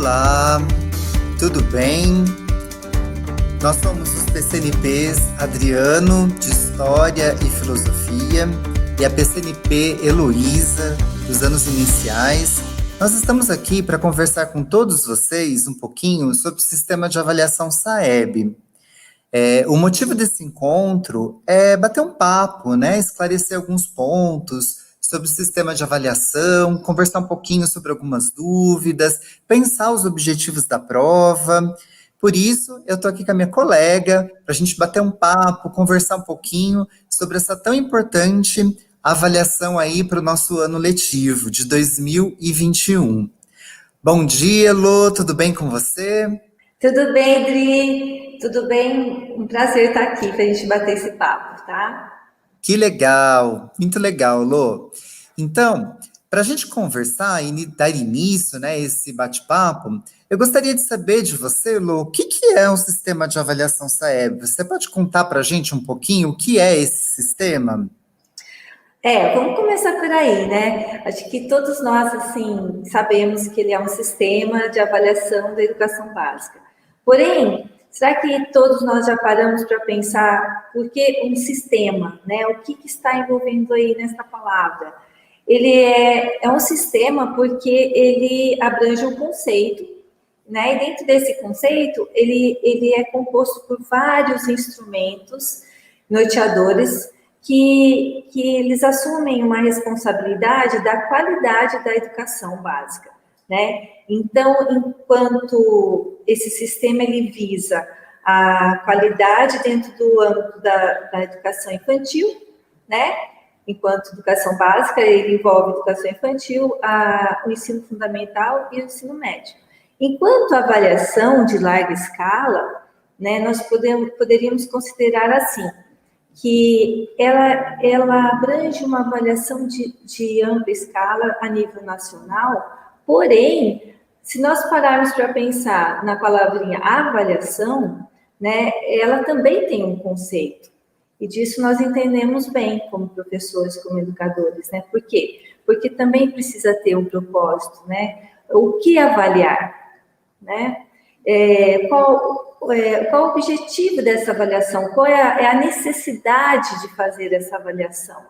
Olá, tudo bem? Nós somos os PCNPs Adriano, de História e Filosofia, e a PCNP Heloísa, dos anos iniciais. Nós estamos aqui para conversar com todos vocês um pouquinho sobre o sistema de avaliação SAEB. O motivo desse encontro é bater um papo, né? Esclarecer alguns pontos sobre o sistema de avaliação, conversar um pouquinho sobre algumas dúvidas, pensar os objetivos da prova. Por isso, eu estou aqui com a minha colega, para a gente bater um papo, conversar um pouquinho sobre essa tão importante avaliação aí para o nosso ano letivo de 2021. Bom dia, Elô, tudo bem com você? Tudo bem, Dri? Tudo bem? Um prazer estar aqui para a gente bater esse papo, tá? Que legal, muito legal, Lô. Então, para a gente conversar e dar início, né, a esse bate-papo, eu gostaria de saber de você, Lô, o que é um sistema de avaliação SAEB? Você pode contar para a gente um pouquinho o que é esse sistema? Vamos começar por aí, né? Acho que todos nós, assim, sabemos que ele é um sistema de avaliação da educação básica. Porém, será que todos nós já paramos para pensar por que um sistema, né? O que está envolvendo aí nessa palavra? Ele é um sistema porque ele abrange um conceito, né? E dentro desse conceito, ele é composto por vários instrumentos norteadores que eles assumem uma responsabilidade da qualidade da educação básica, né? Então, enquanto esse sistema ele visa a qualidade dentro do âmbito da educação infantil, né? Enquanto educação básica, ele envolve educação infantil, o ensino fundamental e o ensino médio. Enquanto avaliação de larga escala, né, nós poderíamos considerar assim, que ela abrange uma avaliação de ampla escala a nível nacional, porém, se nós pararmos para pensar na palavrinha avaliação, né, ela também tem um conceito. E disso nós entendemos bem como professores, como educadores, né? Por quê? Porque também precisa ter um propósito, né? O que avaliar, né? Qual o objetivo dessa avaliação? Qual é a necessidade de fazer essa avaliação?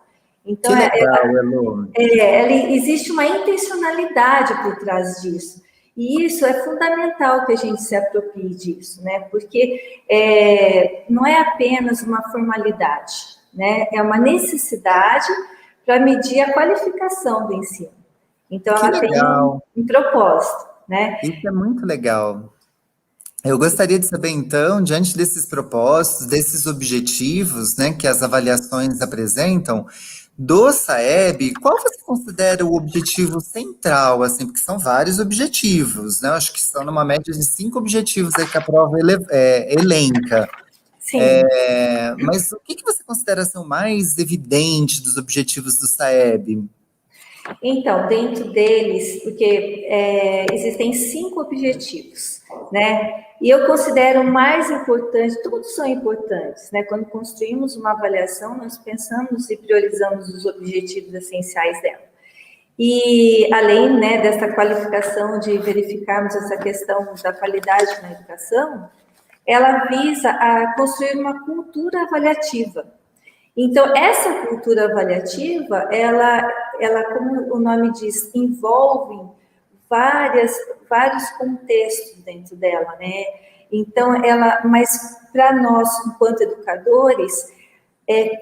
Então, Que legal, Elô. existe uma intencionalidade por trás disso. E isso é fundamental que a gente se aproprie disso, né? Porque não é apenas uma formalidade, né? É uma necessidade para medir a qualificação do ensino. Então, Que ela legal. tem um propósito, né? Isso é muito legal. Eu gostaria de saber, então, diante desses propósitos, desses objetivos, né, que as avaliações apresentam, do SAEB, qual você considera o objetivo central, assim, porque são vários objetivos, né? Eu acho que são numa média de 5 objetivos aí que a prova elenca. Sim. Mas o que você considera assim, o mais evidente dos objetivos do SAEB? Então, dentro deles, porque existem 5 objetivos, né? E eu considero o mais importante, todos são importantes, né? Quando construímos uma avaliação, nós pensamos e priorizamos os objetivos essenciais dela. E além, né, dessa qualificação de verificarmos essa questão da qualidade na educação, ela visa a construir uma cultura avaliativa. Então, essa cultura avaliativa, ela, como o nome diz, envolve vários contextos dentro dela, né? Então, mas para nós, enquanto educadores,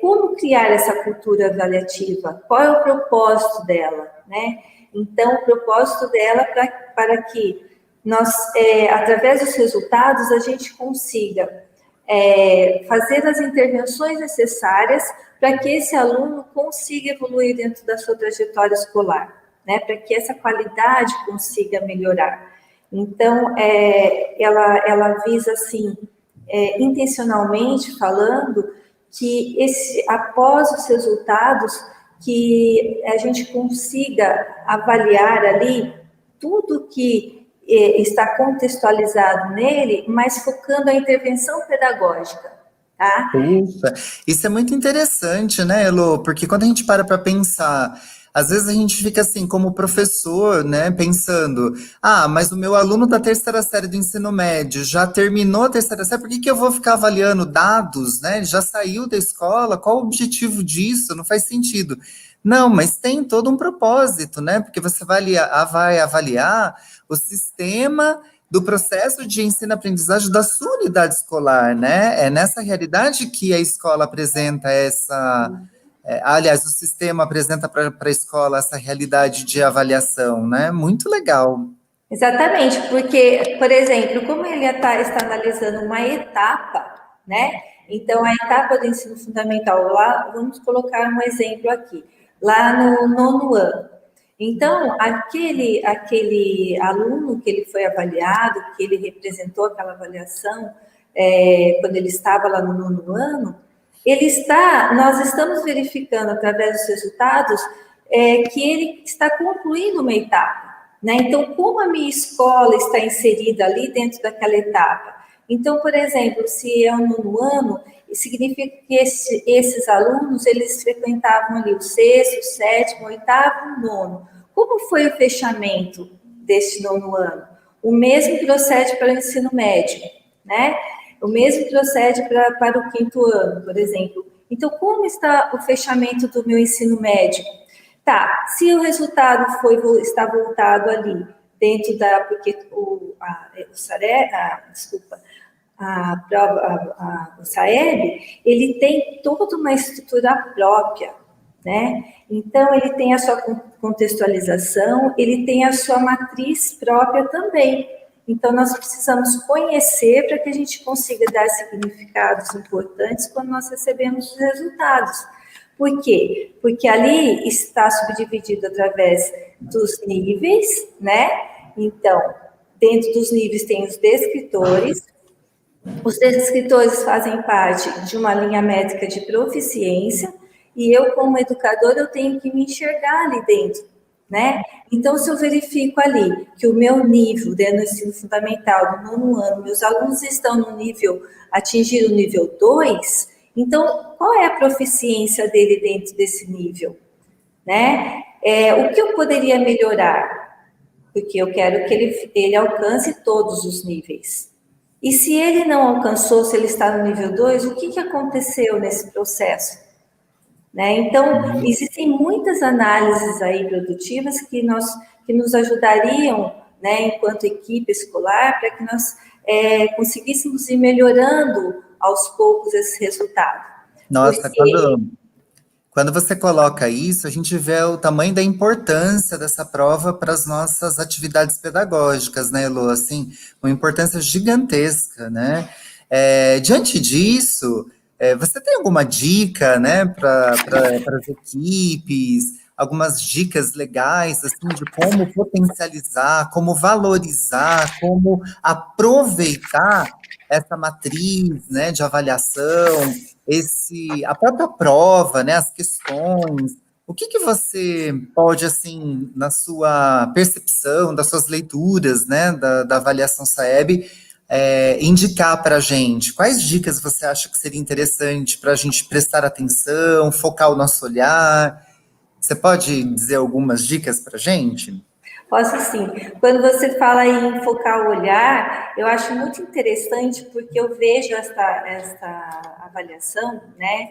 como criar essa cultura avaliativa? Qual é o propósito dela, né? Então, o propósito dela para que nós, através dos resultados, a gente consiga fazer as intervenções necessárias para que esse aluno consiga evoluir dentro da sua trajetória escolar, né? Para que essa qualidade consiga melhorar. Então, ela visa, assim, intencionalmente falando, que após os resultados, que a gente consiga avaliar ali tudo que está contextualizado nele, mas focando a intervenção pedagógica, tá? Ufa, isso é muito interessante, né, Elô? Porque quando a gente para pensar Às vezes a gente fica assim, como professor, né, pensando, mas o meu aluno da terceira série do ensino médio já terminou a terceira série, por que que eu vou ficar avaliando dados, né? Ele já saiu da escola, qual o objetivo disso? Não faz sentido. Não, mas tem todo um propósito, né? Porque você vai avaliar o sistema do processo de ensino-aprendizagem da sua unidade escolar, né? É nessa realidade que a escola apresenta aliás, o sistema apresenta para a escola essa realidade de avaliação, né? Muito legal. Exatamente, porque, por exemplo, como ele está analisando uma etapa, né? Então, a etapa do ensino fundamental, lá, vamos colocar um exemplo aqui, lá no nono ano. Então, aquele aluno que ele foi avaliado, que ele representou aquela avaliação, quando ele estava lá no nono ano, nós estamos verificando através dos resultados que ele está concluindo uma etapa. Né? Então, como a minha escola está inserida ali dentro daquela etapa? Então, por exemplo, se é um nono ano, significa que esses alunos, eles frequentavam ali o sexto, o sétimo, o oitavo, o nono. Como foi o fechamento deste nono ano? O mesmo procede para o ensino médio, né? O mesmo procede para o quinto ano, por exemplo. Então, como está o fechamento do meu ensino médio? Tá, se o resultado está voltado ali dentro da, porque o SAEB, ele tem toda uma estrutura própria, né? Então, ele tem a sua contextualização, ele tem a sua matriz própria também. Então, nós precisamos conhecer para que a gente consiga dar significados importantes quando nós recebemos os resultados. Por quê? Porque ali está subdividido através dos níveis, né? Então, dentro dos níveis tem os descritores. Os descritores fazem parte de uma linha métrica de proficiência e eu, como educador, eu tenho que me enxergar ali dentro, né? Então, se eu verifico ali que o meu nível dentro do ensino fundamental, do nono ano, meus alunos estão no nível, atingir o nível 2, então, qual é a proficiência dele dentro desse nível? Né? O que eu poderia melhorar? Porque eu quero que ele alcance todos os níveis. E se ele não alcançou, se ele está no nível 2, o que aconteceu nesse processo? Né? Então, existem muitas análises aí produtivas que nos ajudariam, né, enquanto equipe escolar, para que nós conseguíssemos ir melhorando aos poucos esse resultado. Nossa, quando você coloca isso, a gente vê o tamanho da importância dessa prova para as nossas atividades pedagógicas, né, Elô? Assim, uma importância gigantesca, né? Diante disso, você tem alguma dica, né, para as equipes, algumas dicas legais, assim, de como potencializar, como valorizar, como aproveitar essa matriz, né, de avaliação, a própria prova, né, as questões. O que você pode, assim, na sua percepção, das suas leituras, né, da avaliação SAEB, indicar para a gente? Quais dicas você acha que seria interessante para a gente prestar atenção, focar o nosso olhar? Você pode dizer algumas dicas para a gente? Posso sim. Quando você fala em focar o olhar, eu acho muito interessante porque eu vejo esta avaliação, né?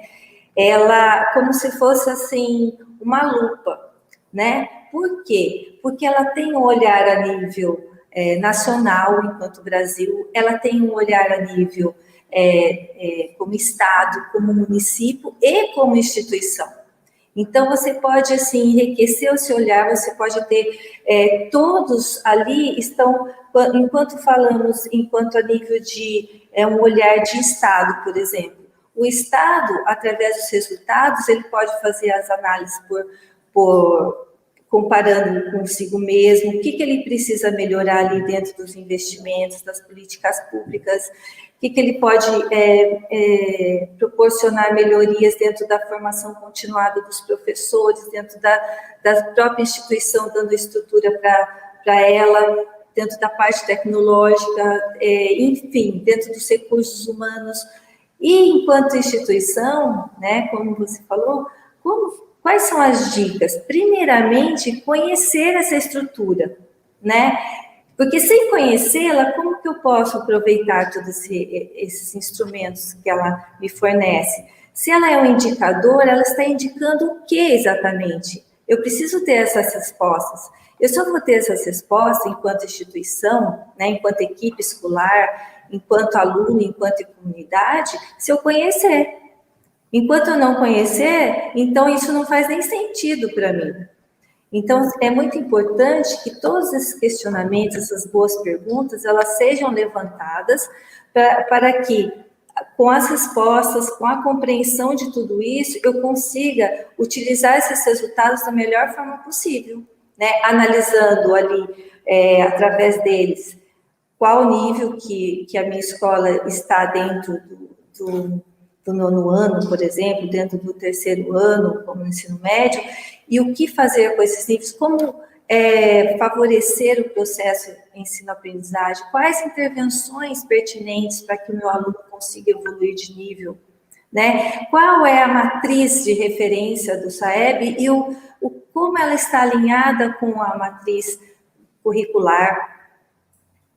Ela como se fosse assim uma lupa, né? Por quê? Porque ela tem um olhar a nível nacional, enquanto Brasil, ela tem um olhar a nível como Estado, como município e como instituição. Então, você pode, assim, enriquecer o seu olhar, você pode ter, todos ali estão, enquanto falamos, enquanto a nível de um olhar de Estado, por exemplo. O Estado, através dos resultados, ele pode fazer as análises comparando consigo mesmo, o que ele precisa melhorar ali dentro dos investimentos, das políticas públicas, o que ele pode proporcionar melhorias dentro da formação continuada dos professores, dentro da própria instituição, dando estrutura para ela, dentro da parte tecnológica, enfim, dentro dos recursos humanos. E, enquanto instituição, né, como você falou, quais são as dicas? Primeiramente, conhecer essa estrutura, né? Porque sem conhecê-la, como que eu posso aproveitar todos esses instrumentos que ela me fornece? Se ela é um indicador, ela está indicando o que exatamente? Eu preciso ter essas respostas. Eu só vou ter essas respostas enquanto instituição, né, enquanto equipe escolar, enquanto aluno, enquanto comunidade, se eu conhecer. Enquanto eu não conhecer, então isso não faz nem sentido para mim. Então, é muito importante que todos esses questionamentos, essas boas perguntas, elas sejam levantadas para que, com as respostas, com a compreensão de tudo isso, eu consiga utilizar esses resultados da melhor forma possível, né? Analisando ali, através deles, qual nível que a minha escola está dentro do nono ano, por exemplo, dentro do terceiro ano, como no ensino médio, e o que fazer com esses níveis, como favorecer o processo de ensino-aprendizagem, quais intervenções pertinentes para que o meu aluno consiga evoluir de nível, né? Qual é a matriz de referência do SAEB e como ela está alinhada com a matriz curricular,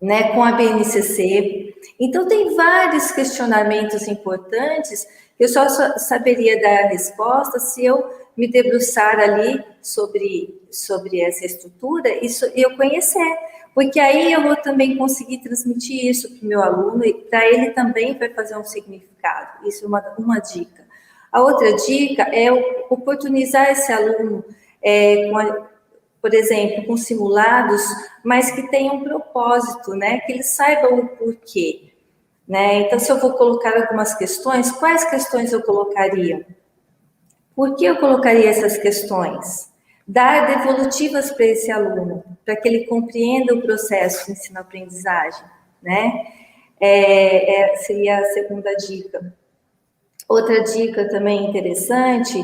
né, com a BNCC. Então, tem vários questionamentos importantes que eu só saberia dar a resposta se eu me debruçar ali sobre essa estrutura e eu conhecer, porque aí eu vou também conseguir transmitir isso para o meu aluno e para ele também vai fazer um significado. Isso é uma dica. A outra dica é oportunizar esse aluno por exemplo, com simulados, mas que tenham um propósito, né? Que eles saibam o porquê, né? Então, se eu vou colocar algumas questões, quais questões eu colocaria? Por que eu colocaria essas questões? Dar devolutivas para esse aluno, para que ele compreenda o processo de ensino-aprendizagem, né? Seria a segunda dica. Outra dica também interessante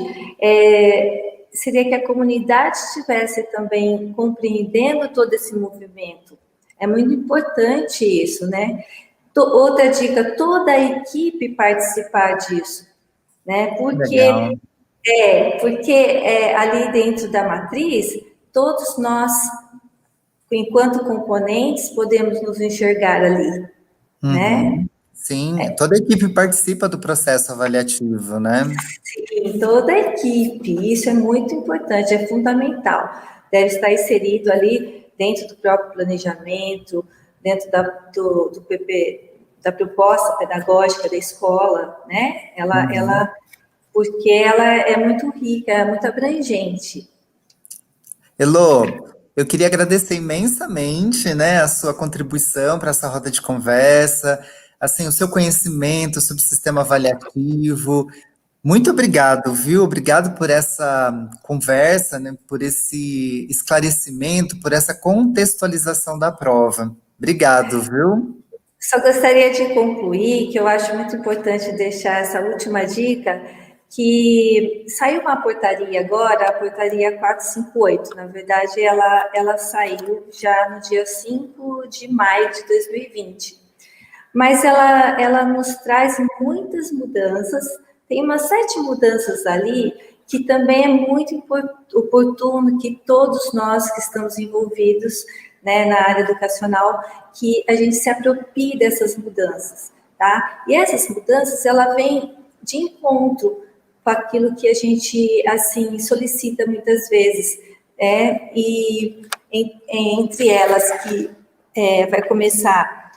seria que a comunidade estivesse também compreendendo todo esse movimento. É muito importante isso, né? Outra dica, toda a equipe participar disso, né? Porque ali dentro da matriz, todos nós, enquanto componentes, podemos nos enxergar ali, né? Sim, toda a equipe participa do processo avaliativo, né? Sim, toda a equipe, isso é muito importante, é fundamental. Deve estar inserido ali dentro do próprio planejamento, dentro do PP, da proposta pedagógica da escola, né? Porque ela é muito rica, é muito abrangente. Elô, eu queria agradecer imensamente, né, a sua contribuição para essa roda de conversa, assim, o seu conhecimento sobre o sistema avaliativo. Muito obrigado, viu? Obrigado por essa conversa, né, por esse esclarecimento, por essa contextualização da prova. Obrigado, viu? Só gostaria de concluir que eu acho muito importante deixar essa última dica, que saiu uma portaria agora, a portaria 458, na verdade ela saiu já no dia 5 de maio de 2020, mas ela nos traz muitas mudanças, tem umas 7 mudanças ali, que também é muito oportuno que todos nós que estamos envolvidos, né, na área educacional, que a gente se aproprie dessas mudanças, tá? E essas mudanças, ela vem de encontro com aquilo que a gente, assim, solicita muitas vezes, e entre elas que vai começar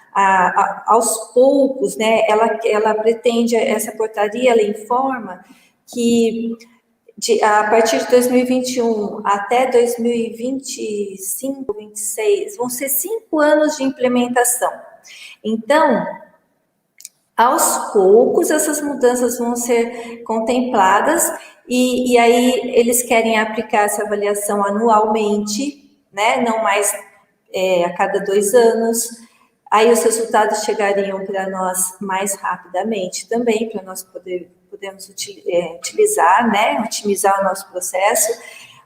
aos poucos, né, ela pretende, essa portaria, ela informa que a partir de 2021 até 2025, 26, vão ser 5 anos de implementação. Então, aos poucos, essas mudanças vão ser contempladas e aí eles querem aplicar essa avaliação anualmente, né? Não mais a cada 2 anos. Aí os resultados chegariam para nós mais rapidamente também, para nós podermos utilizar, né? Otimizar o nosso processo.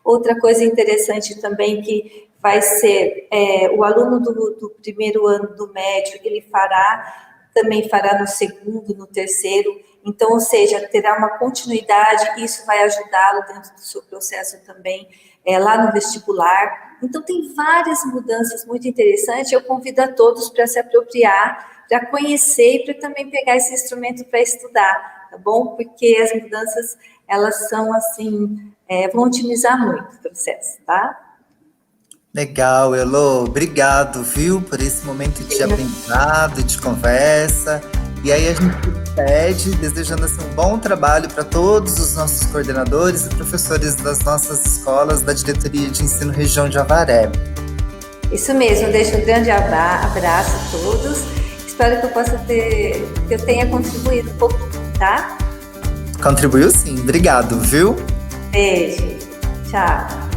Outra coisa interessante também que vai ser o aluno do primeiro ano do médio, ele fará também fará no segundo, no terceiro. Então, ou seja, terá uma continuidade, e isso vai ajudá-lo dentro do seu processo também, lá no vestibular. Então, tem várias mudanças muito interessantes. Eu convido a todos para se apropriar, para conhecer e para também pegar esse instrumento para estudar, tá bom? Porque as mudanças, elas são assim, vão otimizar muito o processo, tá? Legal, Elô. Obrigado, viu, por esse momento de aprendizado, de conversa. E aí a gente pede, desejando assim, um bom trabalho para todos os nossos coordenadores e professores das nossas escolas da Diretoria de Ensino Região de Avaré. Isso mesmo, eu deixo um grande abraço a todos. Espero que eu tenha contribuído um pouco, tá? Contribuiu sim, obrigado, viu? Beijo, tchau.